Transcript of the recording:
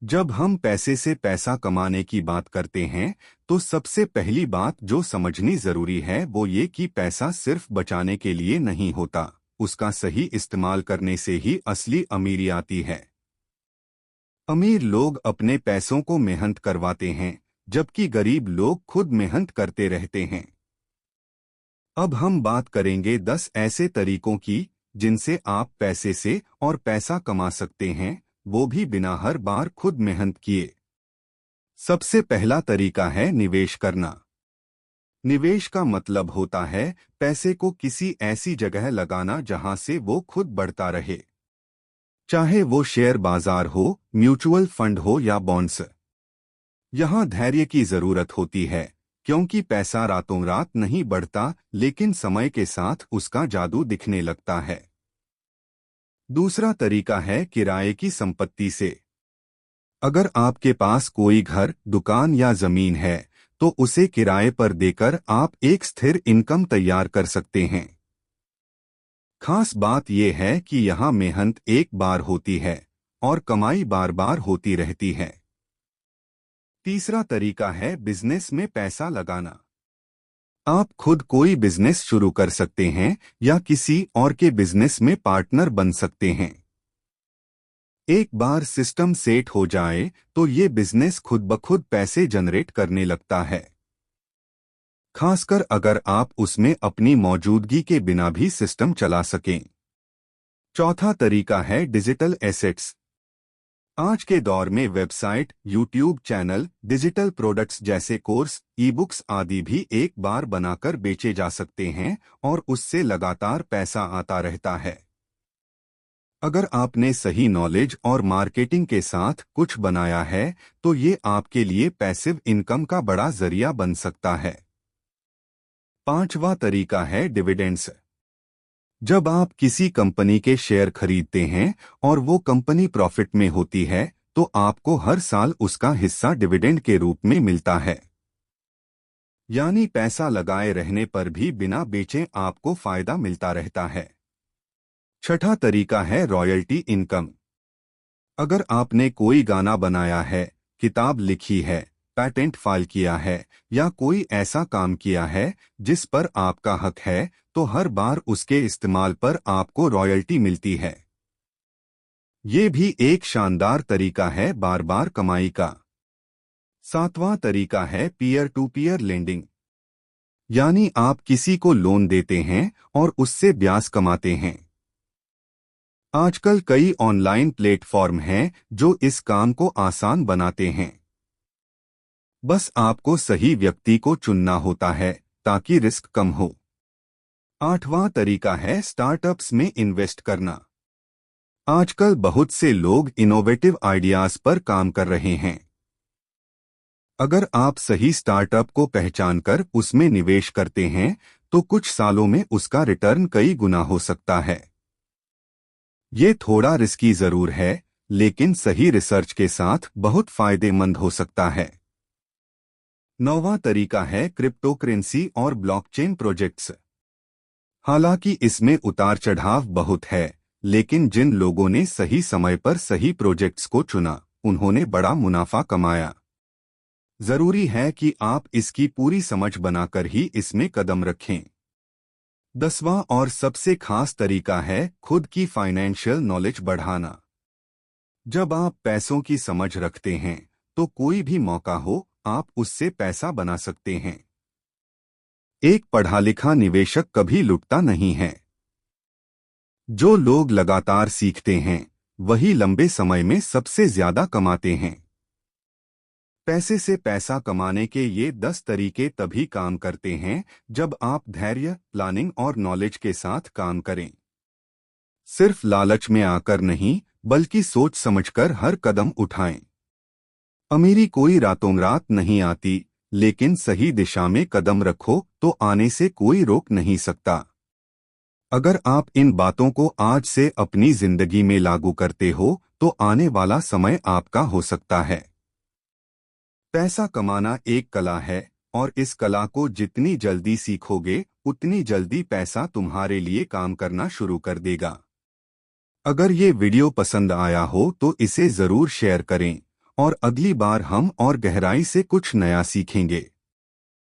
जब हम पैसे से पैसा कमाने की बात करते हैं तो सबसे पहली बात जो समझनी जरूरी है वो ये कि पैसा सिर्फ बचाने के लिए नहीं होता। उसका सही इस्तेमाल करने से ही असली अमीरी आती है। अमीर लोग अपने पैसों को मेहनत करवाते हैं, जबकि गरीब लोग खुद मेहनत करते रहते हैं। अब हम बात करेंगे 10 ऐसे तरीकों की जिनसे आप पैसे से और पैसा कमा सकते हैं, वो भी बिना हर बार खुद मेहनत किए। सबसे पहला तरीका है निवेश करना। निवेश का मतलब होता है पैसे को किसी ऐसी जगह लगाना जहां से वो खुद बढ़ता रहे। चाहे वो शेयर बाजार हो, म्यूचुअल फंड हो या बॉन्ड्स। यहां धैर्य की जरूरत होती है, क्योंकि पैसा रातों रात नहीं बढ़ता, लेकिन समय के साथ उसका जादू दिखने लगता है। दूसरा तरीका है किराए की संपत्ति से। अगर आपके पास कोई घर, दुकान या जमीन है तो उसे किराए पर देकर आप एक स्थिर इनकम तैयार कर सकते हैं। खास बात यह है कि यहाँ मेहनत एक बार होती है और कमाई बार बार होती रहती है। तीसरा तरीका है बिजनेस में पैसा लगाना। आप खुद कोई बिजनेस शुरू कर सकते हैं या किसी और के बिजनेस में पार्टनर बन सकते हैं। एक बार सिस्टम सेट हो जाए तो ये बिजनेस खुद ब खुद पैसे जनरेट करने लगता है, खासकर अगर आप उसमें अपनी मौजूदगी के बिना भी सिस्टम चला सकें। चौथा तरीका है डिजिटल एसेट्स। आज के दौर में website, YouTube channel, digital products जैसे कोर्स, ई बुक्स आदि भी एक बार बनाकर बेचे जा सकते हैं और उससे लगातार पैसा आता रहता है। अगर आपने सही नॉलेज और मार्केटिंग के साथ कुछ बनाया है तो ये आपके लिए पैसिव इनकम का बड़ा जरिया बन सकता है। पांचवा तरीका है डिविडेंड्स। जब आप किसी कंपनी के शेयर खरीदते हैं और वो कंपनी प्रॉफिट में होती है तो आपको हर साल उसका हिस्सा डिविडेंड के रूप में मिलता है। यानी पैसा लगाए रहने पर भी बिना बेचे आपको फायदा मिलता रहता है। छठा तरीका है रॉयल्टी इनकम। अगर आपने कोई गाना बनाया है, किताब लिखी है, पेटेंट फाइल किया है या कोई ऐसा काम किया है जिस पर आपका हक है, तो हर बार उसके इस्तेमाल पर आपको रॉयल्टी मिलती है। ये भी एक शानदार तरीका है बार बार कमाई का। सातवां तरीका है पीयर टू पीयर लेंडिंग। यानी आप किसी को लोन देते हैं और उससे ब्याज कमाते हैं। आजकल कई ऑनलाइन प्लेटफॉर्म हैं जो इस काम को आसान बनाते हैं। बस आपको सही व्यक्ति को चुनना होता है ताकि रिस्क कम हो। आठवां तरीका है स्टार्टअप्स में इन्वेस्ट करना। आजकल बहुत से लोग इनोवेटिव आइडियाज पर काम कर रहे हैं। अगर आप सही स्टार्टअप को पहचानकर उसमें निवेश करते हैं तो कुछ सालों में उसका रिटर्न कई गुना हो सकता है। ये थोड़ा रिस्की जरूर है, लेकिन सही रिसर्च के साथ बहुत फायदेमंद हो सकता है। नौवां तरीका है क्रिप्टो करेंसी और ब्लॉकचेन प्रोजेक्ट्स। हालांकि इसमें उतार चढ़ाव बहुत है, लेकिन जिन लोगों ने सही समय पर सही प्रोजेक्ट्स को चुना, उन्होंने बड़ा मुनाफा कमाया। जरूरी है कि आप इसकी पूरी समझ बनाकर ही इसमें कदम रखें। 10वां और सबसे खास तरीका है खुद की फाइनेंशियल नॉलेज बढ़ाना। जब आप पैसों की समझ रखते हैं तो कोई भी मौका हो, आप उससे पैसा बना सकते हैं। एक पढ़ा लिखा निवेशक कभी लुटता नहीं है। जो लोग लगातार सीखते हैं वही लंबे समय में सबसे ज्यादा कमाते हैं। पैसे से पैसा कमाने के ये 10 तरीके तभी काम करते हैं जब आप धैर्य, प्लानिंग और नॉलेज के साथ काम करें। सिर्फ लालच में आकर नहीं, बल्कि सोच समझकर हर कदम उठाएं। अमीरी कोई रातों रात नहीं आती, लेकिन सही दिशा में कदम रखो तो आने से कोई रोक नहीं सकता। अगर आप इन बातों को आज से अपनी जिंदगी में लागू करते हो तो आने वाला समय आपका हो सकता है। पैसा कमाना एक कला है और इस कला को जितनी जल्दी सीखोगे उतनी जल्दी पैसा तुम्हारे लिए काम करना शुरू कर देगा। अगर ये वीडियो पसंद आया हो तो इसे जरूर शेयर करें और अगली बार हम और गहराई से कुछ नया सीखेंगे।